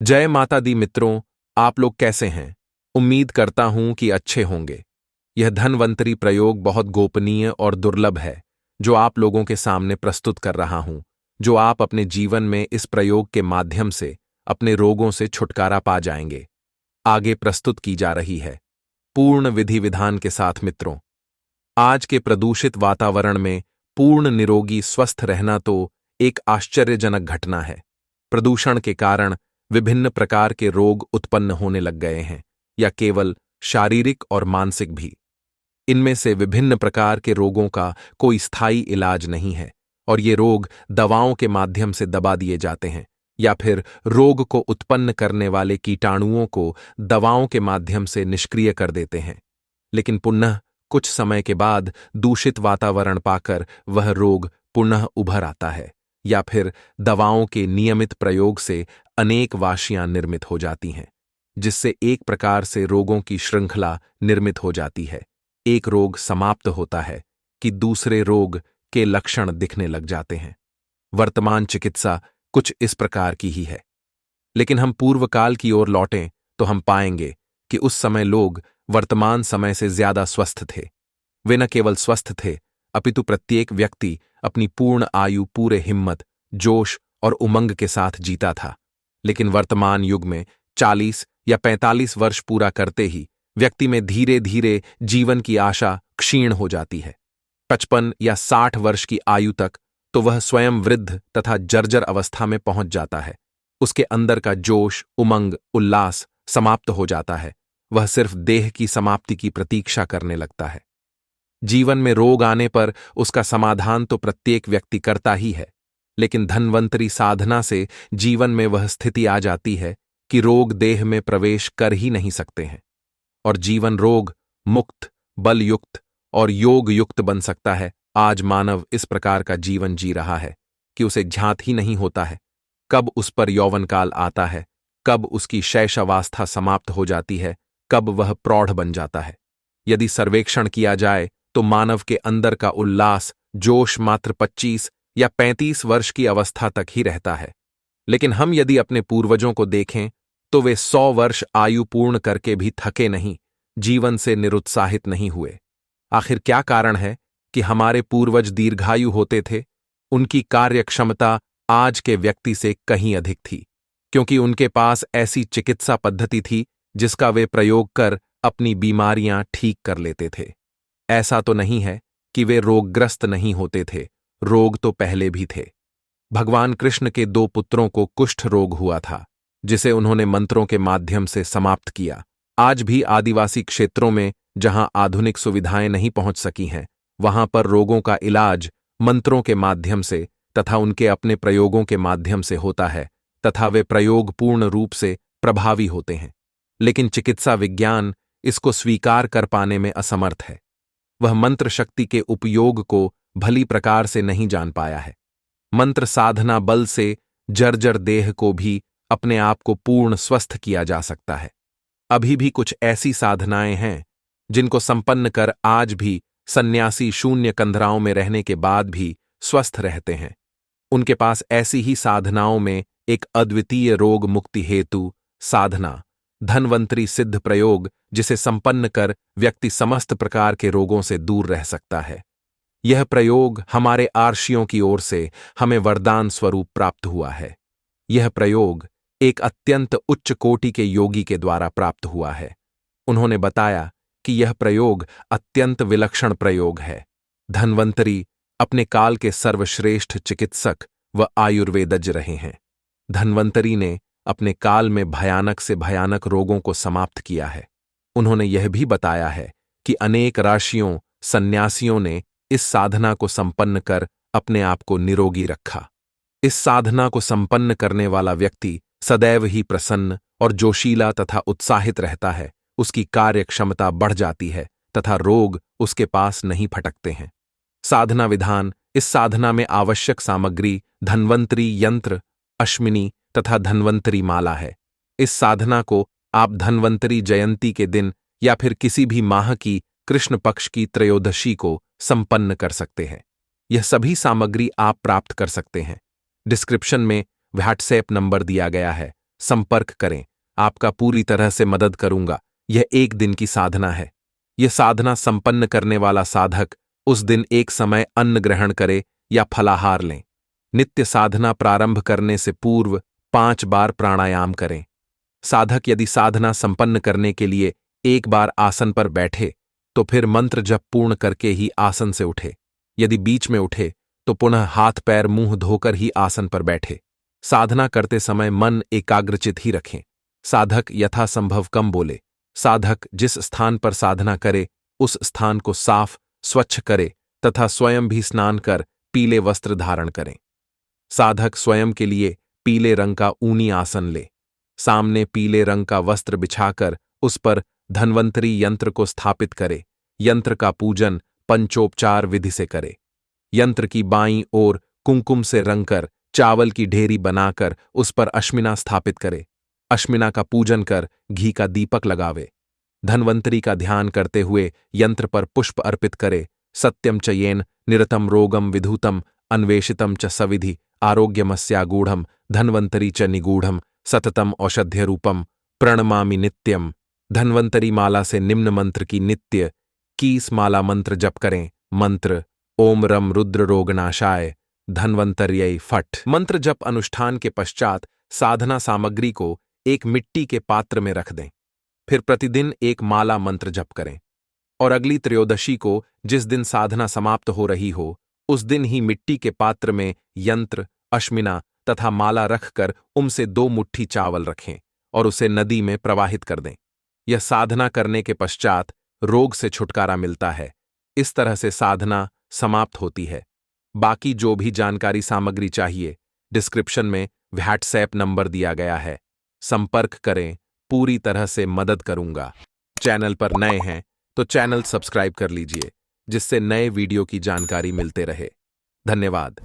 जय माता दी मित्रों, आप लोग कैसे हैं? उम्मीद करता हूं कि अच्छे होंगे। यह धन्वंतरी प्रयोग बहुत गोपनीय और दुर्लभ है, जो आप लोगों के सामने प्रस्तुत कर रहा हूं, जो आप अपने जीवन में इस प्रयोग के माध्यम से अपने रोगों से छुटकारा पा जाएंगे। आगे प्रस्तुत की जा रही है पूर्ण विधि विधान के साथ मित्रों। आज के प्रदूषित वातावरण में पूर्ण निरोगी स्वस्थ रहना तो एक आश्चर्यजनक घटना है। प्रदूषण के कारण विभिन्न प्रकार के रोग उत्पन्न होने लग गए हैं, या केवल शारीरिक और मानसिक भी। इनमें से विभिन्न प्रकार के रोगों का कोई स्थायी इलाज नहीं है, और ये रोग दवाओं के माध्यम से दबा दिए जाते हैं, या फिर रोग को उत्पन्न करने वाले कीटाणुओं को दवाओं के माध्यम से निष्क्रिय कर देते हैं। लेकिन पुनः कुछ समय के बाद दूषित वातावरण पाकर वह रोग पुनः उभर आता है, या फिर दवाओं के नियमित प्रयोग से अनेक वाशियां निर्मित हो जाती हैं, जिससे एक प्रकार से रोगों की श्रृंखला निर्मित हो जाती है। एक रोग समाप्त होता है कि दूसरे रोग के लक्षण दिखने लग जाते हैं। वर्तमान चिकित्सा कुछ इस प्रकार की ही है। लेकिन हम पूर्व काल की ओर लौटें तो हम पाएंगे कि उस समय लोग वर्तमान समय से ज्यादा स्वस्थ थे। वे न केवल स्वस्थ थे, अपितु प्रत्येक व्यक्ति अपनी पूर्ण आयु पूरे हिम्मत, जोश और उमंग के साथ जीता था। लेकिन वर्तमान युग में 40 या 45 वर्ष पूरा करते ही व्यक्ति में धीरे धीरे जीवन की आशा क्षीण हो जाती है। 55 या 60 वर्ष की आयु तक तो वह स्वयं वृद्ध तथा जर्जर अवस्था में पहुंच जाता है। उसके अंदर का जोश, उमंग, उल्लास समाप्त हो जाता है। वह सिर्फ देह की समाप्ति की प्रतीक्षा करने लगता है। जीवन में रोग आने पर उसका समाधान तो प्रत्येक व्यक्ति करता ही है, लेकिन धन्वंतरी साधना से जीवन में वह स्थिति आ जाती है कि रोग देह में प्रवेश कर ही नहीं सकते हैं, और जीवन रोग मुक्त, बलयुक्त और योग युक्त बन सकता है। आज मानव इस प्रकार का जीवन जी रहा है कि उसे ज्ञात ही नहीं होता है कब उस पर यौवन काल आता है, कब उसकी शैशवावस्था समाप्त हो जाती है, कब वह प्रौढ़ बन जाता है। यदि सर्वेक्षण किया जाए तो मानव के अंदर का उल्लास, जोश मात्र 25 या 35 वर्ष की अवस्था तक ही रहता है। लेकिन हम यदि अपने पूर्वजों को देखें तो वे 100 वर्ष आयु पूर्ण करके भी थके नहीं, जीवन से निरुत्साहित नहीं हुए। आखिर क्या कारण है कि हमारे पूर्वज दीर्घायु होते थे? उनकी कार्य क्षमता आज के व्यक्ति से कहीं अधिक थी, क्योंकि उनके पास ऐसी चिकित्सा पद्धति थी जिसका वे प्रयोग कर अपनी बीमारियां ठीक कर लेते थे। ऐसा तो नहीं है कि वे रोगग्रस्त नहीं होते थे, रोग तो पहले भी थे। भगवान कृष्ण के 2 पुत्रों को कुष्ठ रोग हुआ था, जिसे उन्होंने मंत्रों के माध्यम से समाप्त किया। आज भी आदिवासी क्षेत्रों में जहां आधुनिक सुविधाएं नहीं पहुंच सकी हैं, वहां पर रोगों का इलाज मंत्रों के माध्यम से तथा उनके अपने प्रयोगों के माध्यम से होता है, तथा वे प्रयोग पूर्ण रूप से प्रभावी होते हैं। लेकिन चिकित्सा विज्ञान इसको स्वीकार कर पाने में असमर्थ है। वह मंत्र शक्ति के उपयोग को भली प्रकार से नहीं जान पाया है। मंत्र साधना बल से जर्जर देह को भी अपने आप को पूर्ण स्वस्थ किया जा सकता है। अभी भी कुछ ऐसी साधनाएं हैं जिनको संपन्न कर आज भी सन्यासी शून्य कंधराओं में रहने के बाद भी स्वस्थ रहते हैं। उनके पास ऐसी ही साधनाओं में एक अद्वितीय रोग मुक्ति हेतु साधना, धन्वंतरी सिद्ध प्रयोग, जिसे संपन्न कर व्यक्ति समस्त प्रकार के रोगों से दूर रह सकता है। यह प्रयोग हमारे आर्षियों की ओर से हमें वरदान स्वरूप प्राप्त हुआ है। यह प्रयोग एक अत्यंत उच्च कोटि के योगी के द्वारा प्राप्त हुआ है। उन्होंने बताया कि यह प्रयोग अत्यंत विलक्षण प्रयोग है। धन्वंतरी अपने काल के सर्वश्रेष्ठ चिकित्सक व आयुर्वेदज्ञ रहे हैं। धन्वंतरी ने अपने काल में भयानक से भयानक रोगों को समाप्त किया है। उन्होंने यह भी बताया है कि अनेक ऋषियों, सन्यासियों ने इस साधना को संपन्न कर अपने आप को निरोगी रखा। इस साधना को संपन्न करने वाला व्यक्ति सदैव ही प्रसन्न और जोशीला तथा उत्साहित रहता है। उसकी कार्य क्षमता बढ़ जाती है तथा रोग उसके पास नहीं फटकते हैं। साधना विधान: इस साधना में आवश्यक सामग्री धन्वंतरी यंत्र, अश्मिनी तथा धन्वंतरी माला है। इस साधना को आप धन्वंतरी जयंती के दिन या फिर किसी भी माह की कृष्ण पक्ष की त्रयोदशी को संपन्न कर सकते हैं। यह सभी सामग्री आप प्राप्त कर सकते हैं। डिस्क्रिप्शन में व्हाट्सएप नंबर दिया गया है, संपर्क करें। आपका पूरी तरह से मदद करूंगा। यह एक दिन की साधना है। यह साधना संपन्न करने वाला साधक उस दिन एक समय अन्न ग्रहण करे या फलाहार लें। नित्य साधना प्रारंभ करने से पूर्व 5 बार प्राणायाम करें। साधक यदि साधना संपन्न करने के लिए एक बार आसन पर बैठे तो फिर मंत्र जप पूर्ण करके ही आसन से उठे। यदि बीच में उठे तो पुनः हाथ पैर मुंह धोकर ही आसन पर बैठे। साधना करते समय मन एकाग्रचित ही रखें। साधक यथासंभव कम बोले। साधक जिस स्थान पर साधना करे उस स्थान को साफ स्वच्छ करे तथा स्वयं भी स्नान कर पीले वस्त्र धारण करें। साधक स्वयं के लिए पीले रंग का ऊनी आसन ले। सामने पीले रंग का वस्त्र बिछाकर उस पर धन्वंतरी यंत्र को स्थापित करे। यंत्र का पूजन पंचोपचार विधि से करे। यंत्र की बाईं ओर कुंकुम से रंगकर चावल की ढेरी बनाकर उस पर अश्मिना स्थापित करे। अश्मिना का पूजन कर घी का दीपक लगावे। धन्वंतरी का ध्यान करते हुए यंत्र पर पुष्प अर्पित करे। सत्यम च येन निरतम रोगम विधूतम अन्वेषितम च सविधि आरोग्यमस्यागूढ़म धन्वंतरी च निगूढ़म सततम औषध्य रूपम प्रणमामि नित्यम। धन्वंतरी माला से निम्न मंत्र की नित्य 21 माला मंत्र जप करें। मंत्र ओम रम रुद्र रोगनाशाय धन्वंतर्यै फट। मंत्र जप अनुष्ठान के पश्चात साधना सामग्री को एक मिट्टी के पात्र में रख दें। फिर प्रतिदिन एक माला मंत्र जप करें और अगली त्रयोदशी को जिस दिन साधना समाप्त हो रही हो उस दिन ही मिट्टी के पात्र में यंत्र, अश्मिना तथा माला रखकर उनसे 2 मुट्ठी चावल रखें और उसे नदी में प्रवाहित कर दें। यह साधना करने के पश्चात रोग से छुटकारा मिलता है। इस तरह से साधना समाप्त होती है। बाकी जो भी जानकारी सामग्री चाहिए डिस्क्रिप्शन में व्हाट्सएप नंबर दिया गया है। संपर्क करें। पूरी तरह से मदद करूंगा। चैनल पर नए हैं तो चैनल सब्सक्राइब कर लीजिए जिससे नए वीडियो की जानकारी मिलते रहे। धन्यवाद।